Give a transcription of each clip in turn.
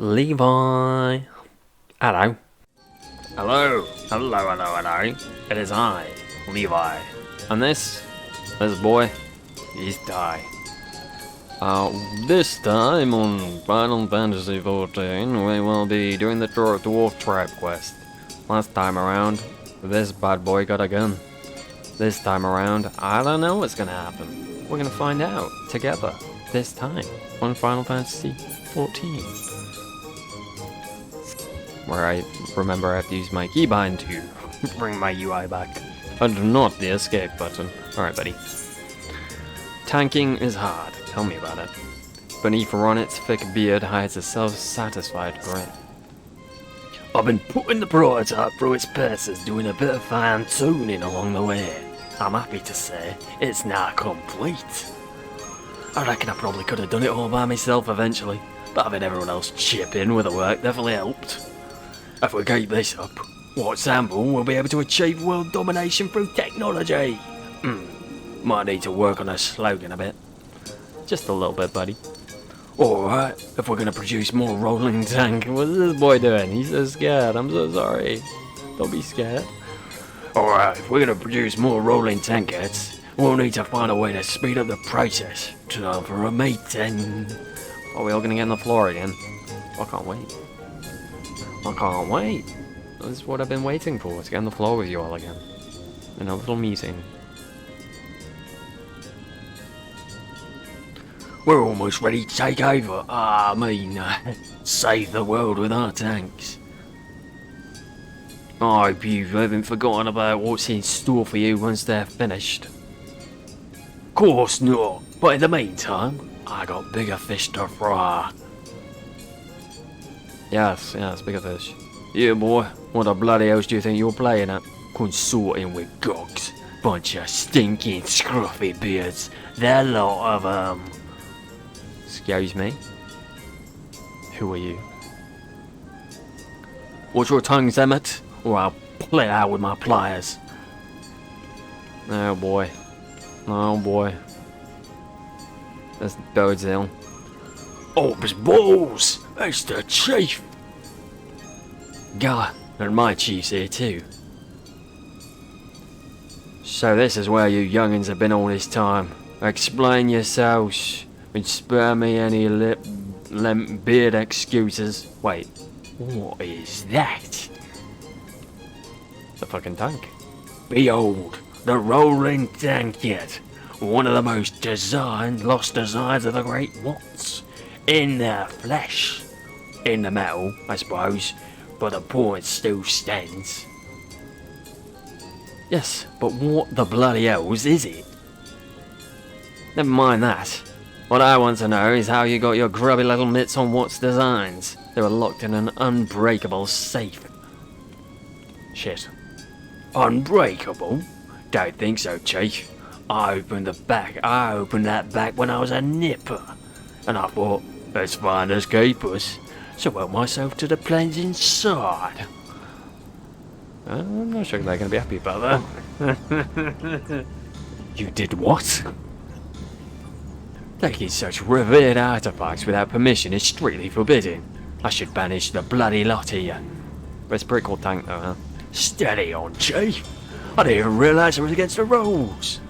Levi. Hello. Hello. It is I, Levi. And this boy, is Ty. This time on Final Fantasy XIV, we will be doing the Dwarf Tribe quest. Last time around, this bad boy got a gun. This time around, I don't know what's gonna happen. We're gonna find out together this time on Final Fantasy XIV. Where I remember I have to use my keybind to bring my UI back. And not the escape button. Alright, buddy. Tanking is hard. Tell me about it. Beneath Ronet's thick beard hides a self-satisfied grin. I've been putting the prototype through its paces, doing a bit of fine-tuning along the way. I'm happy to say it's now complete. I reckon I probably could have done it all by myself eventually, but having everyone else chip in with the work definitely helped. If we keep this up, what sample will be able to achieve world domination through technology? Might need to work on a slogan a bit. Just a little bit, buddy. Alright, if we're gonna produce more rolling tank. What's this boy doing? He's so scared. I'm so sorry. Don't be scared. Alright, if we're gonna produce more rolling tankettes, we'll need to find a way to speed up the process. Time for a meeting. Are we all gonna get on the floor again? I can't wait. I can't wait. This is what I've been waiting for, to get on the floor with you all again. In a little meeting. We're almost ready to take over. Save the world with our tanks. I hope you haven't forgotten about what's in store for you once they're finished. Course not, but in the meantime, I got bigger fish to fry. Yes, bigger fish. Yeah, boy, what the bloody hell do you think you're playing at? Consorting with gogs. Bunch of stinking scruffy beards. There are a lot of them. Excuse me? Who are you? Watch your tongues, Emmett, or I'll play out with my pliers. Oh boy. Oh boy. This bodes ill. Orbs balls! It's the chief! Gah, and my chief's here too. So this is where you youngins have been all this time. Explain yourselves. And spare me any beard excuses. Wait, what is that? the fucking tank. Behold, the rolling tankette. One of the most lost designs of the Great Ones. In their flesh. In the metal, I suppose, but the point still stands. Yes, but what the bloody hells is it? Never mind that. What I want to know is how you got your grubby little mitts on Watt's designs. They were locked in an unbreakable safe. Shit. Unbreakable? Don't think so, Chief. I opened that back when I was a nipper. And I thought, let's find us keepers. So I helped myself to the plans inside. I'm not sure they're going to be happy about that. You did what? Taking such revered artifacts without permission is strictly forbidden. I should banish the bloody lot here. But it's a pretty cool tank though, huh? Steady on, Chief. I didn't even realise it was against the rules.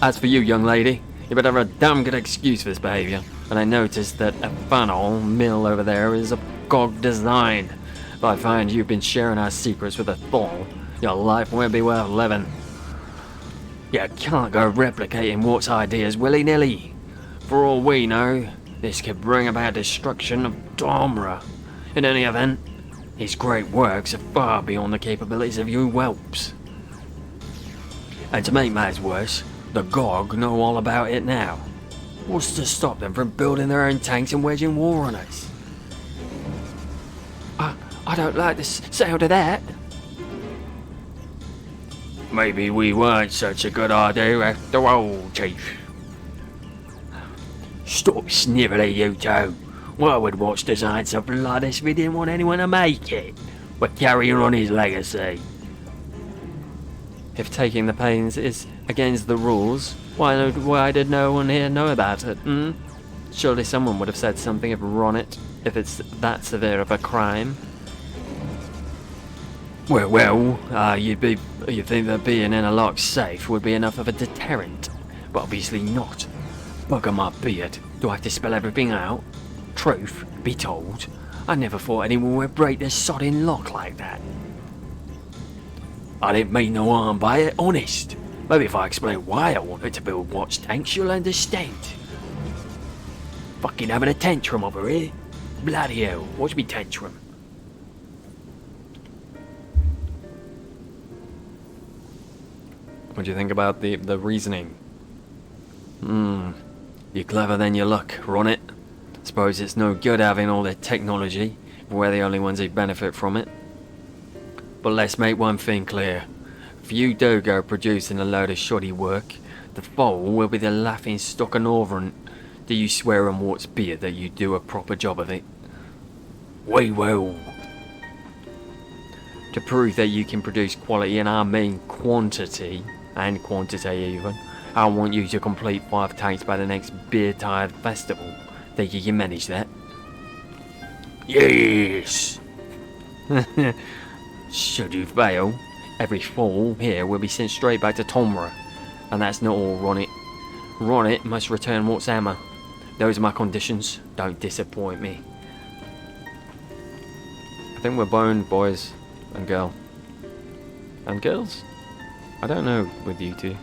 As for you, young lady, you better have a damn good excuse for this behaviour. And I noticed that a funnel mill over there is a GOG design. If I find you've been sharing our secrets with a Thor, your life won't be worth living. You can't go replicating Watt's ideas willy-nilly. For all we know, this could bring about destruction of Domra. In any event, his great works are far beyond the capabilities of you whelps. And to make matters worse, the GOG know all about it now. What's to stop them from building their own tanks and waging war on us? I don't like the sound of that. Maybe we weren't such a good idea after all, Chief. Stop snivelling, you two. Why would Watts design something like this if he didn't want anyone to make it? We're carrying on his legacy. If taking the pains is against the rules, why did no one here know about it, Surely someone would have said something if run it, if it's that severe of a crime. You think that being in a locked safe would be enough of a deterrent, but obviously not. Bugger my beard, do I have to spell everything out? Truth be told, I never thought anyone would break this sodding lock like that. I didn't mean no harm by it, honest. Maybe if I explain why I wanted to build watch tanks, you'll understand. Fucking having a tantrum over here. Bloody hell, watch me tantrum. What do you think about the reasoning? You're clever than you look, run it. Suppose it's no good having all the technology if we're the only ones who benefit from it. But let's make one thing clear. If you do go producing a load of shoddy work, the foal will be the laughing stock of Northern. Do you swear on Wart's beard that you do a proper job of it? We will. To prove that you can produce quality, and I mean quantity, and quantity even, I want you to complete 5 tanks by the next Beer-Tired Festival. Think you can manage that? Yes! Should you fail, every foal here will be sent straight back to Tomra. And that's not all, Ronit. Ronit must return Wart's hammer. Those are my conditions. Don't disappoint me. I think we're boned, boys and girl. And girls? I don't know with you two.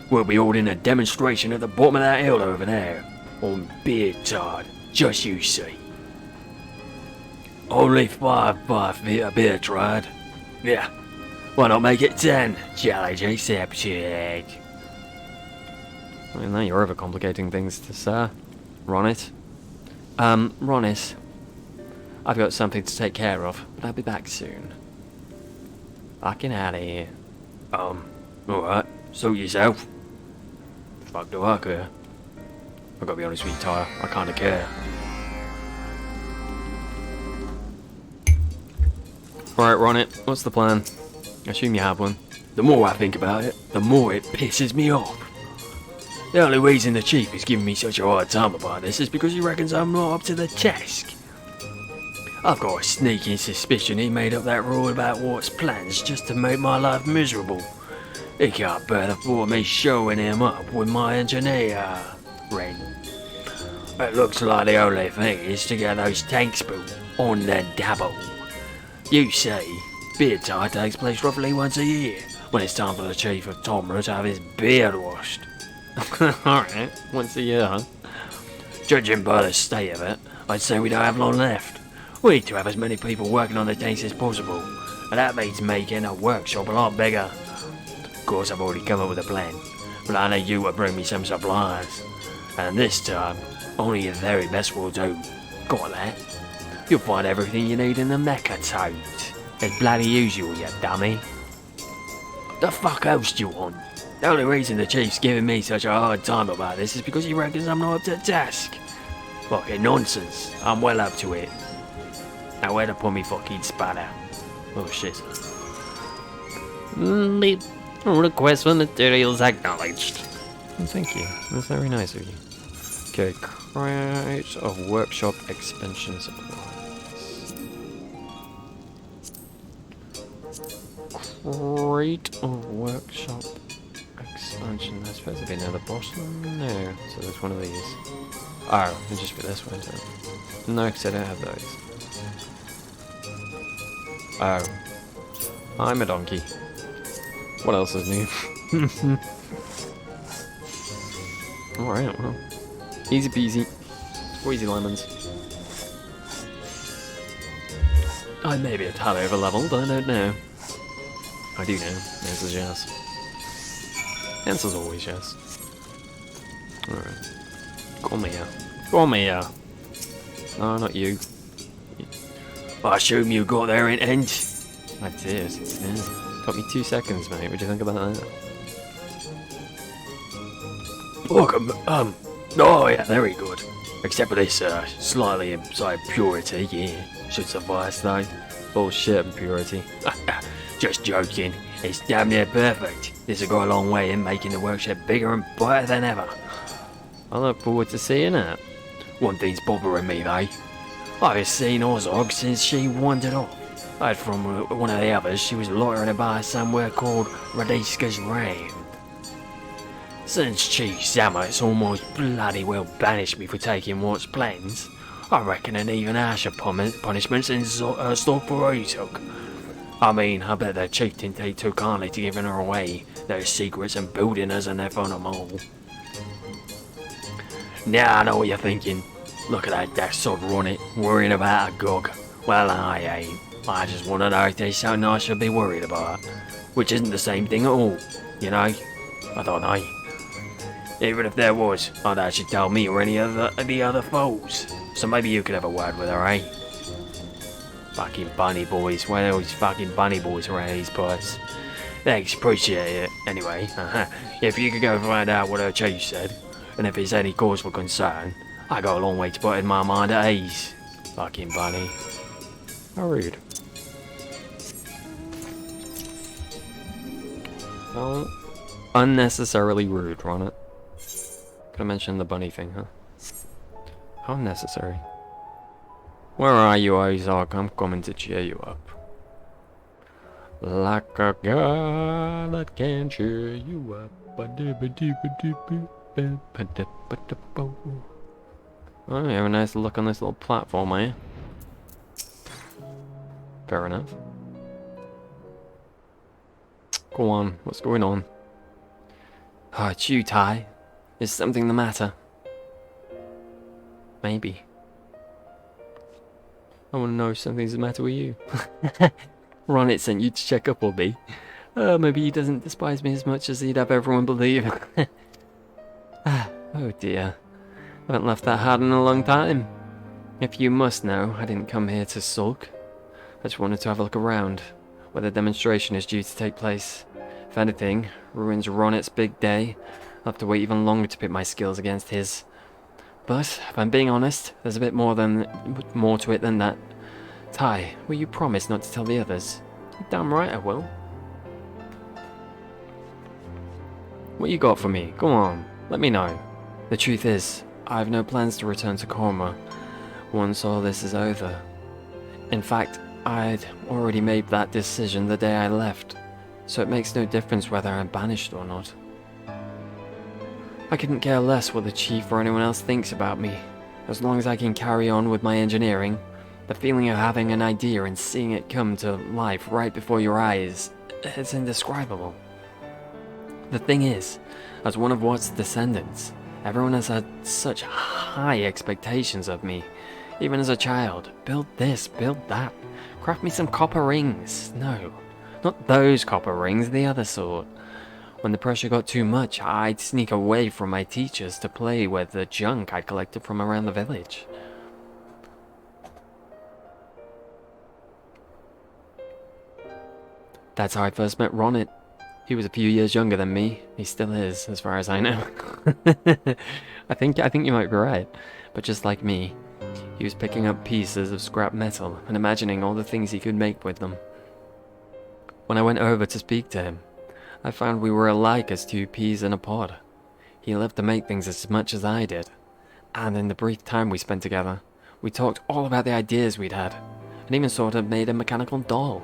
We'll be holding a demonstration at the bottom of that hill over there. On Beer-Tired, just you see. Only 5 feet of Beer-Tired. Yeah, why not make it 10? Challenge accepted. I mean, now you're overcomplicating things to sir. Ronit. Ronit. I've got something to take care of, but I'll be back soon. Fucking out of here. Alright, suit yourself. Fuck do I care? I gotta be honest with you, Tyre, I kinda care. Right, Ronit, what's the plan? I assume you have one. The more I think about it, the more it pisses me off. The only reason the chief is giving me such a hard time about this is because he reckons I'm not up to the task. I've got a sneaking suspicion he made up that rule about Wart's plans just to make my life miserable. He can't bear the thought of me showing him up with my engineer ring. It looks like the only thing is to get those tanks built on the double. You see, Beer-Tired takes place roughly once a year, when it's time for the chief of Tomra to have his beard washed. Alright, once a year, huh? Judging by the state of it, I'd say we don't have long left. We need to have as many people working on the tanks as possible, and that means making a workshop a lot bigger. Of course, I've already come up with a plan, but I need you to bring me some supplies. And this time, only your very best will do. Got that? You'll find everything you need in the mecha tote. As bloody usual, you dummy. The fuck else do you want? The only reason the chief's giving me such a hard time about this is because he reckons I'm not up to the task. Fucking nonsense. I'm well up to it. Now where to put me fucking spanner? Oh shit. Request for materials acknowledged. Oh, thank you. That's very nice of you. Okay, crate of workshop expansion supplies. Crate of workshop expansion. There's supposed to be another boss one? No. So there's one of these. Oh, it'll just be this one, isn't it? No, because I don't have those. Oh. I'm a donkey. What else is new? Alright, well. Easy peasy. Squeezy lemons. I may be a tad over leveled, I don't know. I do know. This is yes. Answer's always yes. Alright. Come here. Come here. No, not you. I assume you got there in end. I did. Yeah. Took me 2 seconds, mate. What do you think about that? Welcome. Oh yeah, very good. Except for this slightly inside purity, yeah. Should suffice though. Bullshit and purity. Just joking. It's damn near perfect. This will go a long way in making the workshop bigger and brighter than ever. I look forward to seeing it. One thing's bothering me though. I haven't seen Ozog since she wandered off. I heard from one of the others she was loitering about somewhere called Radiska's Rain. Since Chief Sammer's almost bloody well banished me for taking what's plans, I reckon an even harsher punishment's in store for Ozog. I mean, I bet the chief didn't take too kindly to giving her away those secrets and building us an F on them all. Now I know what you're thinking. Look at that daft sod run it, worrying about a gog. Well, I ain't. I just want to know if there's something I should be worried about. Which isn't the same thing at all, you know? I don't know. Even if there was, I doubt she'd tell me or any of the other foes. So maybe you could have a word with her, eh? Fucking bunny boys. Why are those fucking bunny boys around these parts? Thanks, appreciate it. Anyway, if you could go find out what her chief said, and if there's any cause for concern, I got a long way to put in my mind at ease. Fucking bunny. How rude. Oh, unnecessarily rude, Ronit. Could have mentioned the bunny thing, huh? How unnecessary. Where are you, Isaac? I'm coming to cheer you up. Like a girl that can cheer you up. Oh, you have a nice look on this little platform, eh? Fair enough. Go on, what's going on? Oh, it's you, Ty. Is something the matter? Maybe. I want to know if something's the matter with you. Ronit sent you to check up on me. Maybe he doesn't despise me as much as he'd have everyone believe. Oh dear. I haven't laughed that hard in a long time. If you must know, I didn't come here to sulk. I just wanted to have a look around, where the demonstration is due to take place. If anything, ruins Ronit's big day. I'll have to wait even longer to pit my skills against his. But, if I'm being honest, there's a bit more to it than that. Ty, will you promise not to tell the others? You're damn right I will. What you got for me? Go on, let me know. The truth is, I have no plans to return to Korma once all this is over. In fact, I'd already made that decision the day I left, so it makes no difference whether I'm banished or not. I couldn't care less what the chief or anyone else thinks about me, as long as I can carry on with my engineering. The feeling of having an idea and seeing it come to life right before your eyes, it's indescribable. The thing is, as one of Watt's descendants, everyone has had such high expectations of me. Even as a child, build this, build that, craft me some copper rings. No, not those copper rings, the other sort. When the pressure got too much, I'd sneak away from my teachers to play with the junk I'd collected from around the village. That's how I first met Ronit. He was a few years younger than me. He still is, as far as I know. I think you might be right. But just like me, he was picking up pieces of scrap metal and imagining all the things he could make with them. When I went over to speak to him, I found we were alike as two peas in a pod. He loved to make things as much as I did. And in the brief time we spent together, we talked all about the ideas we'd had, and even sort of made a mechanical doll.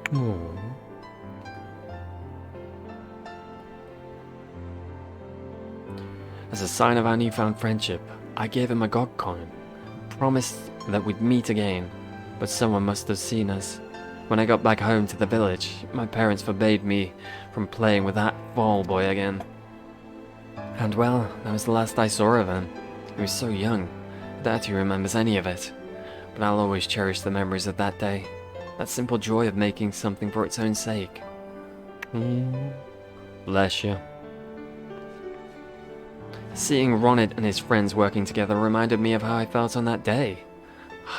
Aww. As a sign of our newfound friendship, I gave him a god coin, promised that we'd meet again, but someone must have seen us. When I got back home to the village, my parents forbade me from playing with that fall boy again. And well, that was the last I saw of him. He was so young, I doubt he remembers any of it. But I'll always cherish the memories of that day. That simple joy of making something for its own sake. Bless you. Seeing Ronit and his friends working together reminded me of how I felt on that day.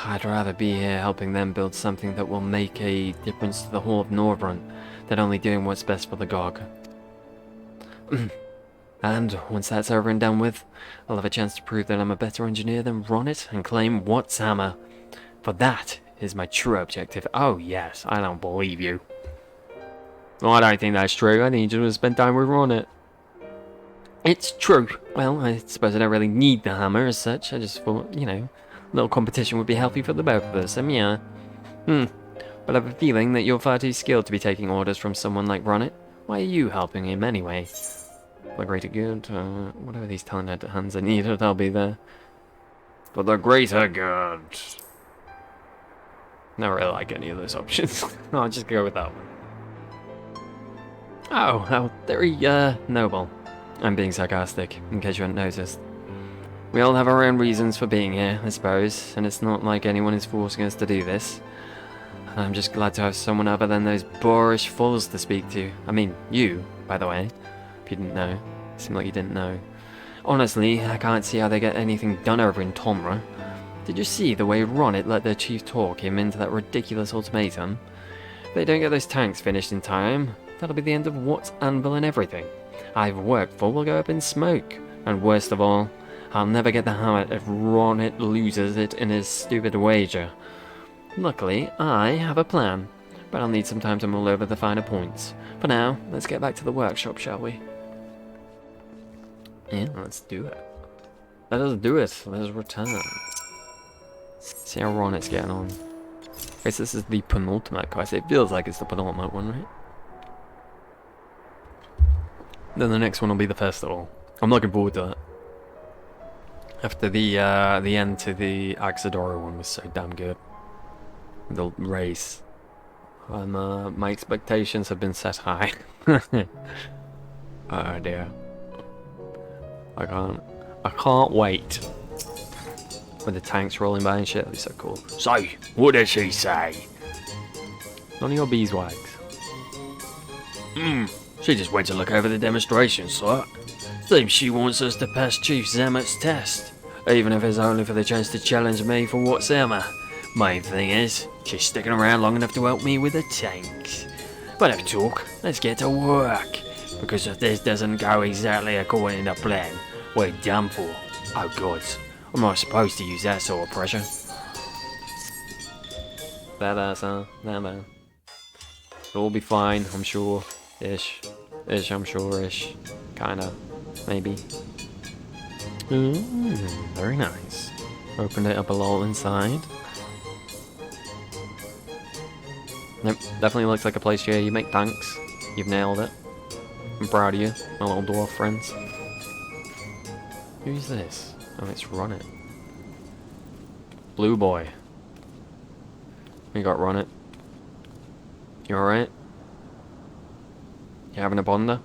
I'd rather be here helping them build something that will make a difference to the whole of Norvrun than only doing what's best for the GOG. And once that's over and done with, I'll have a chance to prove that I'm a better engineer than Ronit and claim Watt's hammer. For that is my true objective. Oh yes, I don't believe you. Well, I don't think that's true. I think you just want to spend time with Ronit. It's true. Well, I suppose I don't really need the hammer as such. I just thought, you know, a little competition would be healthy for the both of us. Yeah. But I have a feeling that you're far too skilled to be taking orders from someone like Ronnet. Why are you helping him anyway? For the greater good, whatever these talented hands are needed, I'll be there. For the greater good. Never really like any of those options. I'll just go with that one. Oh, how very, noble. I'm being sarcastic, in case you hadn't noticed. We all have our own reasons for being here, I suppose, and it's not like anyone is forcing us to do this. I'm just glad to have someone other than those boorish fools to speak to. I mean, you, by the way, if you didn't know. It seemed like you didn't know. Honestly, I can't see how they get anything done over in Tomra. Did you see the way Ronnet let their chief talk him into that ridiculous ultimatum? If they don't get those tanks finished in time, that'll be the end of Watt's anvil and everything. I've worked for will go up in smoke. And worst of all, I'll never get the hammer if Ronnet loses it in his stupid wager. Luckily, I have a plan, but I'll need some time to mull over the finer points. For now, let's get back to the workshop, shall we? Yeah, let's do it. Let us do it. Let us return. See how Ronet's getting on. I guess this is the penultimate quest. It feels like it's the penultimate one, right? Then the next one will be the festival. I'm looking forward to that. After the end to the Axadora one was so damn good. The race. My expectations have been set high. Oh dear. I can't wait. With the tanks rolling by and shit, that'd be so cool. So, what does she say? None of your beeswax. She just went to look over the demonstration, sir. Seems she wants us to pass Chief Zammet's test, even if it's only for the chance to challenge me for what's hammer. Main thing is, she's sticking around long enough to help me with the tanks. But enough talk, let's get to work. Because if this doesn't go exactly according to plan, we're done for. Oh god, I'm not supposed to use that sort of pressure. Badass, huh? Nah. It'll all be fine, I'm sure. Ish, I'm sure-ish. Kinda. Maybe. Ooh, very nice. Opened it up a little inside. Nope, definitely looks like a place here you make tanks. You've nailed it. I'm proud of you, my little dwarf friends. Who's this? Oh, it's Ronnet. Blue boy. We got Ronnet. You alright? You having a bonder?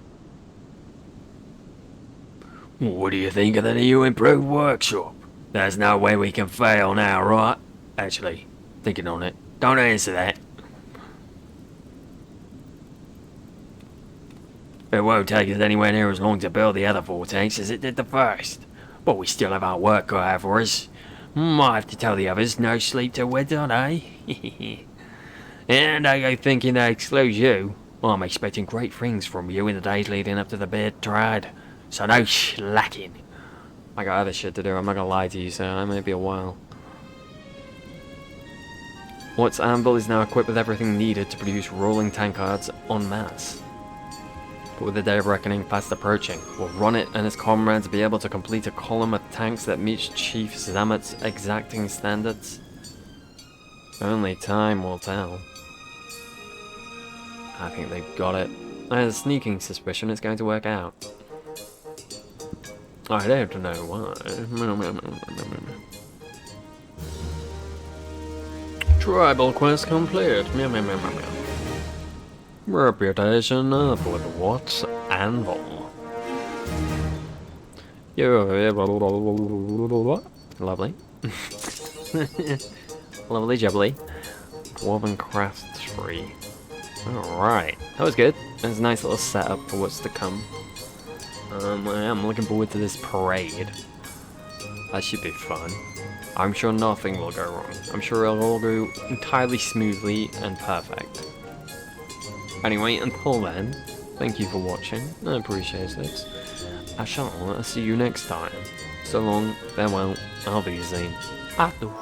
What do you think of the new improved workshop? There's no way we can fail now, right? Actually, thinking on it, don't answer that. It won't take us anywhere near as long to build the other 4 tanks as it did the first. But we still have our work cut out for us. Might have to tell the others no sleep till we're done, eh? And I go thinking they exclude you. I'm expecting great things from you in the days leading up to the bid trade. So no slacking. I got other shit to do, I'm not gonna lie to you, so it may be a while. Watt's anvil is now equipped with everything needed to produce rolling tankards en masse. But with the day of reckoning fast approaching, will Ronnet and his comrades be able to complete a column of tanks that meets Chief Zammet's exacting standards? Only time will tell. I think they've got it. I have a sneaking suspicion it's going to work out. I don't know why. Tribal quest complete. Reputation up with Watt's anvil. Lovely. Lovely jubbly. Dwarven crafts free. Alright, that was good. That's a nice little setup for what's to come. I'm looking forward to this parade. That should be fun. I'm sure nothing will go wrong. I'm sure it'll all go entirely smoothly and perfect. Anyway, until then, thank you for watching. I appreciate it. I shall see you next time. So long, farewell, auf Wiedersehen. Adieu.